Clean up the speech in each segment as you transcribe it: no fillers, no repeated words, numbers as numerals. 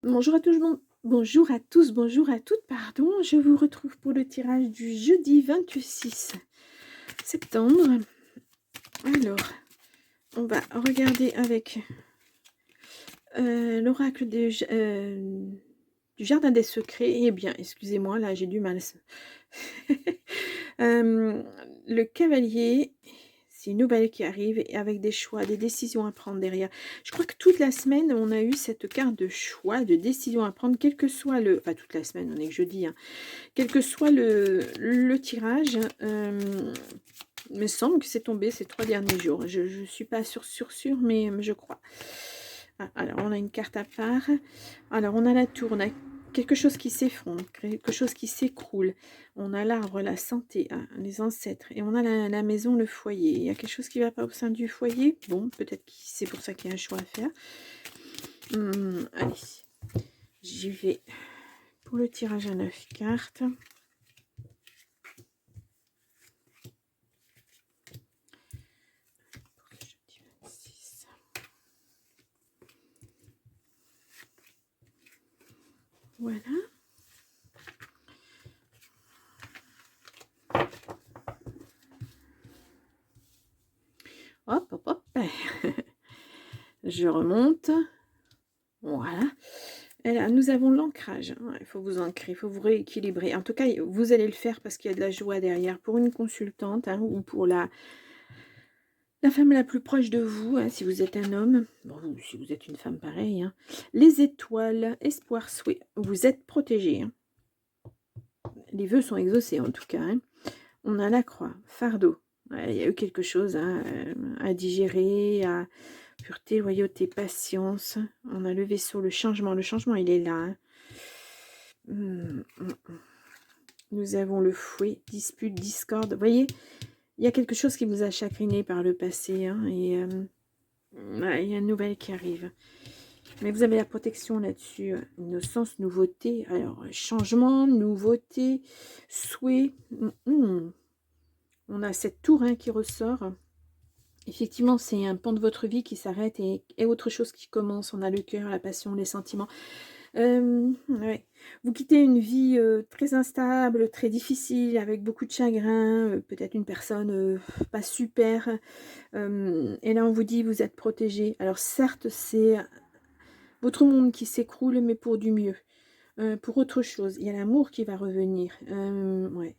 Bonjour à tous, bonjour à tous, bonjour à toutes, pardon. Je vous retrouve pour le tirage du jeudi 26 septembre. Alors, on va regarder avec l'oracle du Jardin des Secrets. Eh bien, excusez-moi, là j'ai du mal. Le cavalier, c'est une nouvelle qui arrive et avec des choix, des décisions à prendre derrière. Je crois que toute la semaine, on a eu cette carte de choix, de décision à prendre, quel que soit le... Enfin, toute la semaine, on est que jeudi, hein, quel que soit le tirage. Il me semble que c'est tombé ces 3 derniers jours. Je ne suis pas sûre, mais je crois. Ah, alors, on a une carte à part. Alors, on a la tour, on a quelque chose qui s'effondre, quelque chose qui s'écroule. On a l'arbre, la santé, hein, les ancêtres. Et on a la maison, le foyer. Il y a quelque chose qui ne va pas au sein du foyer. Bon, peut-être que c'est pour ça qu'il y a un choix à faire. Allez, j'y vais pour le tirage à 9 cartes. Voilà. Hop, hop, hop. Je remonte. Voilà. Et là, nous avons l'ancrage. Il faut vous ancrer, il faut vous rééquilibrer. En tout cas, vous allez le faire parce qu'il y a de la joie derrière pour une consultante, hein, ou pour la femme la plus proche de vous, hein, si vous êtes un homme. Bon, si vous êtes une femme, pareil. Hein. Les étoiles, espoir, souhait. Vous êtes protégés. Hein. Les vœux sont exaucés, en tout cas. Hein. On a la croix, fardeau. Il y a eu quelque chose hein, à digérer, à pureté, loyauté, patience. On a le vaisseau, le changement. Le changement, il est là. Hein. Nous avons le fouet, dispute, discorde. Vous voyez, il y a quelque chose qui vous a chagriné par le passé. Hein, et il y a une nouvelle qui arrive. Mais vous avez la protection là-dessus. Innocence, nouveauté. Alors, changement, nouveauté, souhait. On a cette tour hein, qui ressort. Effectivement, c'est un pan de votre vie qui s'arrête et autre chose qui commence. On a le cœur, la passion, les sentiments. Ouais. Vous quittez une vie très instable, très difficile, avec beaucoup de chagrin, peut-être une personne pas super. Et là, on vous dit, vous êtes protégé. Alors certes, c'est votre monde qui s'écroule, mais pour du mieux. Pour autre chose. Il y a l'amour qui va revenir. Ouais.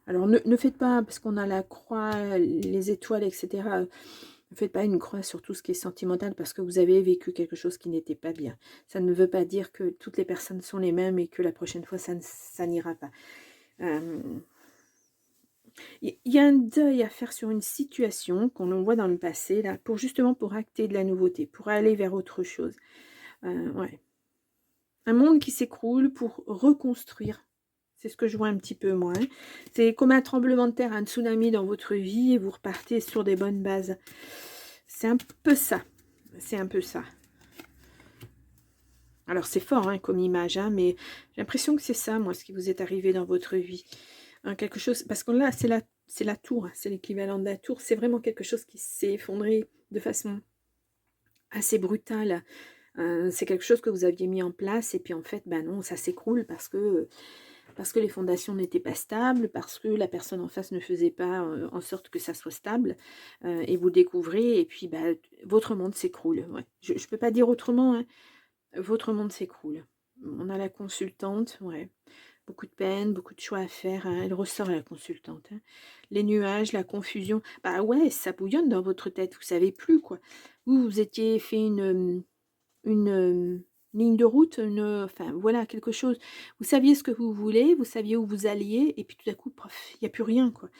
Alors, ne faites pas, parce qu'on a la croix, les étoiles, etc., ne faites pas une croix sur tout ce qui est sentimental, parce que vous avez vécu quelque chose qui n'était pas bien. Ça ne veut pas dire que toutes les personnes sont les mêmes et que la prochaine fois, ça n'ira pas. Il y a un deuil à faire sur une situation qu'on voit dans le passé, là, justement pour acter de la nouveauté, pour aller vers autre chose. Ouais. Un monde qui s'écroule pour reconstruire. C'est ce que je vois un petit peu moi. Hein. C'est comme un tremblement de terre, un tsunami dans votre vie et vous repartez sur des bonnes bases. C'est un peu ça. C'est un peu ça. Alors c'est fort hein, comme image, hein, mais j'ai l'impression que c'est ça, moi, ce qui vous est arrivé dans votre vie. Hein, quelque chose, parce que là, c'est la tour, hein, c'est l'équivalent de la tour. C'est vraiment quelque chose qui s'est effondré de façon assez brutale. C'est quelque chose que vous aviez mis en place et puis en fait, ben non, ça s'écroule parce que les fondations n'étaient pas stables, parce que la personne en face ne faisait pas en sorte que ça soit stable, et vous découvrez, et puis bah, votre monde s'écroule. Ouais. Je ne peux pas dire autrement, hein. Votre monde s'écroule. On a la consultante, ouais. Beaucoup de peine, beaucoup de choix à faire. Hein. Elle ressort la consultante. Hein. Les nuages, la confusion. Bah ouais, ça bouillonne dans votre tête. Vous savez plus quoi. Vous étiez fait une ligne de route, enfin voilà, quelque chose. Vous saviez ce que vous voulez, vous saviez où vous alliez, et puis tout à coup, il n'y a plus rien, quoi.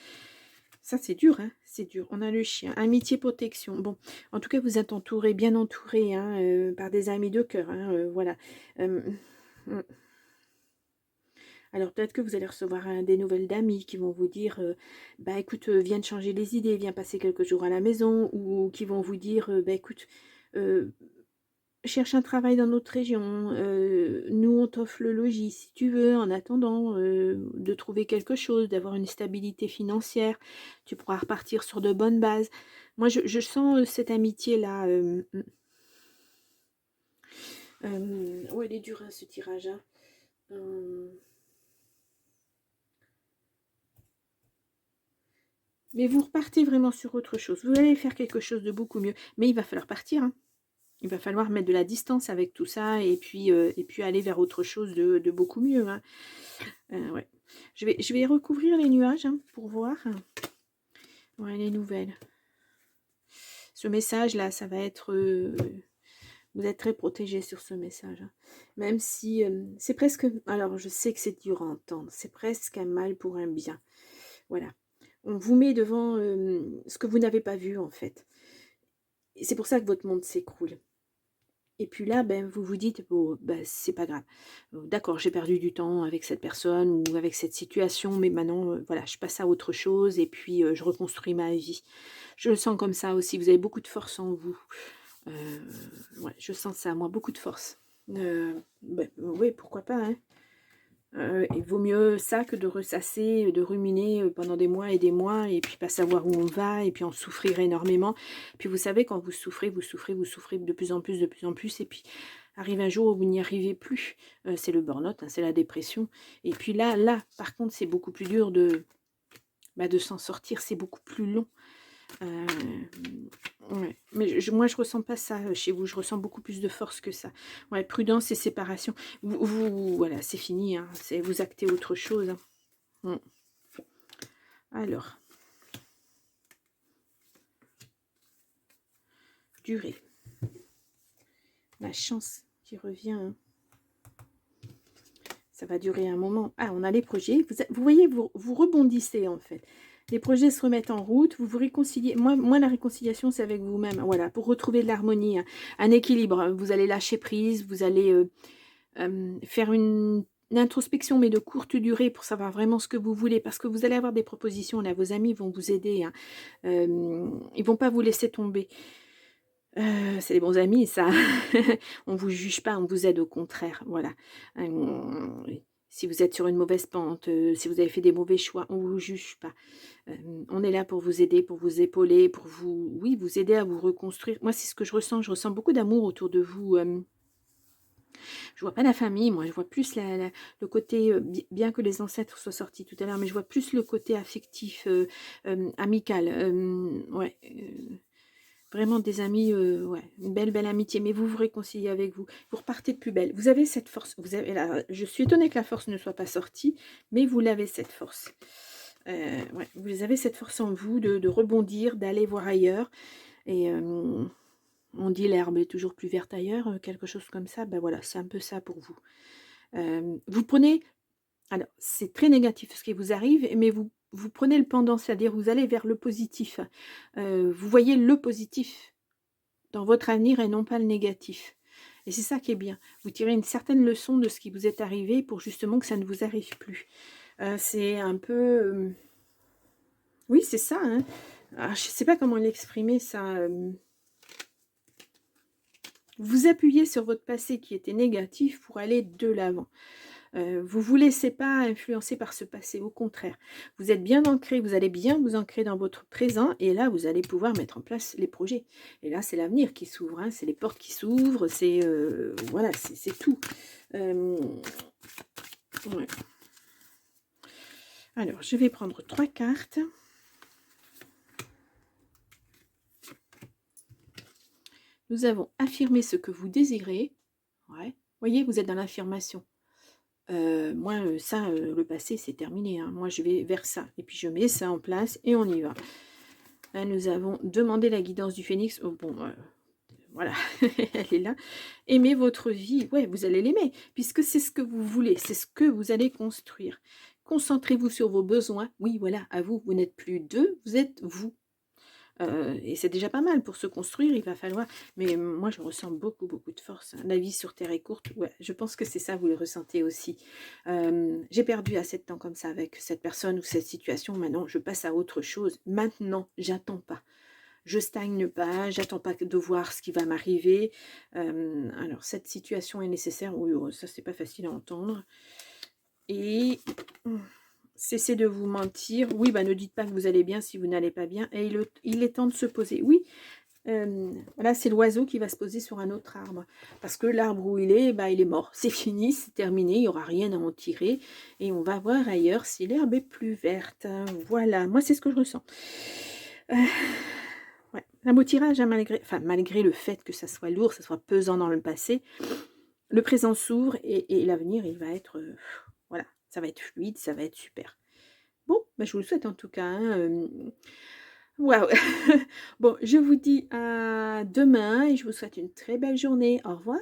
Ça, c'est dur, hein, c'est dur. On a le chien, amitié, protection. Bon, en tout cas, vous êtes entouré, bien entouré, hein, par des amis de cœur, hein, voilà. Alors peut-être que vous allez recevoir des nouvelles d'amis qui vont vous dire, bah écoute, viens te changer les idées, viens passer quelques jours à la maison, ou qui vont vous dire, bah écoute, cherche un travail dans notre région, nous on t'offre le logis si tu veux, en attendant de trouver quelque chose, d'avoir une stabilité financière, tu pourras repartir sur de bonnes bases. Moi je sens cette amitié-là. Ouais, il est dur hein, ce tirage. Hein. Mais vous repartez vraiment sur autre chose. Vous allez faire quelque chose de beaucoup mieux. Mais il va falloir partir. Hein. Il va falloir mettre de la distance avec tout ça et puis aller vers autre chose de beaucoup mieux. Hein. Ouais. Je vais recouvrir les nuages hein, pour voir. Ouais, les nouvelles. Ce message-là, ça va être... vous êtes très protégé sur ce message. Hein. Même si c'est presque... Alors, je sais que c'est dur à entendre. C'est presque un mal pour un bien. Voilà. On vous met devant ce que vous n'avez pas vu, en fait. Et c'est pour ça que votre monde s'écroule. Et puis là, ben, vous vous dites, bon, ben, c'est pas grave. D'accord, j'ai perdu du temps avec cette personne ou avec cette situation, mais maintenant, voilà, je passe à autre chose et puis je reconstruis ma vie. Je le sens comme ça aussi. Vous avez beaucoup de force en vous. Ouais, je sens ça, moi, beaucoup de force. Ben, oui, pourquoi pas, hein. Il vaut mieux ça que de ressasser, de ruminer pendant des mois et puis pas savoir où on va, et puis en souffrir énormément. Puis vous savez, quand vous souffrez de plus en plus, et puis arrive un jour où vous n'y arrivez plus. C'est le burn-out, hein, c'est la dépression. Et puis là, par contre, c'est beaucoup plus dur de s'en sortir, c'est beaucoup plus long. Ouais. Mais moi, je ressens pas ça chez vous. Je ressens beaucoup plus de force que ça. Ouais, prudence et séparation. Voilà, c'est fini. Hein. Vous actez autre chose. Hein. Alors, durée. La chance qui revient. Hein. Ça va durer un moment. Ah, on a les projets. Vous voyez, vous rebondissez en fait. Les projets se remettent en route, vous vous réconciliez. Moi la réconciliation, c'est avec vous-même. Voilà, pour retrouver de l'harmonie, hein, un équilibre. Vous allez lâcher prise, vous allez faire une introspection, mais de courte durée, pour savoir vraiment ce que vous voulez, parce que vous allez avoir des propositions. Là, vos amis vont vous aider. Hein. Ils vont pas vous laisser tomber. C'est des bons amis, ça. On vous juge pas, on vous aide au contraire. Voilà. Si vous êtes sur une mauvaise pente, si vous avez fait des mauvais choix, on ne vous juge pas. On est là pour vous aider, pour vous épauler, pour vous aider à vous reconstruire. Moi, c'est ce que je ressens beaucoup d'amour autour de vous. Je vois pas la famille, moi, je vois plus le côté, bien que les ancêtres soient sortis tout à l'heure, mais je vois plus le côté affectif, amical. Ouais. Vraiment des amis, ouais, une belle amitié, mais vous vous réconciliez avec vous. Vous repartez de plus belle. Vous avez cette force. Je suis étonnée que la force ne soit pas sortie, mais vous l'avez cette force. Ouais, vous avez cette force en vous de rebondir, d'aller voir ailleurs. Et on dit l'herbe est toujours plus verte ailleurs, quelque chose comme ça. Ben voilà, c'est un peu ça pour vous. Vous prenez... Alors, c'est très négatif ce qui vous arrive, mais vous prenez le pendant, c'est-à-dire vous allez vers le positif. Vous voyez le positif dans votre avenir et non pas le négatif. Et c'est ça qui est bien. Vous tirez une certaine leçon de ce qui vous est arrivé pour justement que ça ne vous arrive plus. C'est un peu... Oui, c'est ça. Hein. Alors, je ne sais pas comment l'exprimer, ça. Vous appuyez sur votre passé qui était négatif pour aller de l'avant. Vous ne vous laissez pas influencer par ce passé, au contraire. Vous êtes bien ancré, vous allez bien vous ancrer dans votre présent et là, vous allez pouvoir mettre en place les projets. Et là, c'est l'avenir qui s'ouvre, hein, c'est les portes qui s'ouvrent, c'est voilà, c'est tout. Ouais. Alors, je vais prendre 3 cartes. Nous avons affirmé ce que vous désirez. Ouais. Voyez, vous êtes dans l'affirmation. Moi, ça, le passé, c'est terminé. Hein. Moi, je vais vers ça. Et puis, je mets ça en place et on y va. Là, nous avons demandé la guidance du phénix. Oh, bon, voilà, elle est là. Aimez votre vie. Ouais, vous allez l'aimer, puisque c'est ce que vous voulez. C'est ce que vous allez construire. Concentrez-vous sur vos besoins. Oui, voilà, à vous. Vous n'êtes plus deux, vous êtes vous. Et c'est déjà pas mal pour se construire, il va falloir... Mais moi, je ressens beaucoup de force. Hein. La vie sur Terre est courte. Ouais, je pense que c'est ça, vous le ressentez aussi. J'ai perdu assez de temps comme ça avec cette personne ou cette situation. Maintenant, je passe à autre chose. Maintenant, j'attends pas. Je stagne pas, j'attends pas de voir ce qui va m'arriver. Alors, cette situation est nécessaire. Oui, ça, c'est pas facile à entendre. Et... Cessez de vous mentir. Oui, bah ne dites pas que vous allez bien si vous n'allez pas bien. Et il est temps de se poser. Oui, Voilà, c'est l'oiseau qui va se poser sur un autre arbre. Parce que l'arbre où il est, bah, il est mort. C'est fini, c'est terminé, il n'y aura rien à en tirer. Et on va voir ailleurs si l'herbe est plus verte. Voilà, moi c'est ce que je ressens. Heu, ouais, un beau tirage, hein, malgré le fait que ça soit lourd, ça soit pesant dans le passé, le présent s'ouvre et l'avenir, il va être, voilà, ça va être fluide, ça va être super. Bon, bah, je vous le souhaite en tout cas, hein, waouh! Bon, je vous dis à demain et je vous souhaite une très belle journée. Au revoir.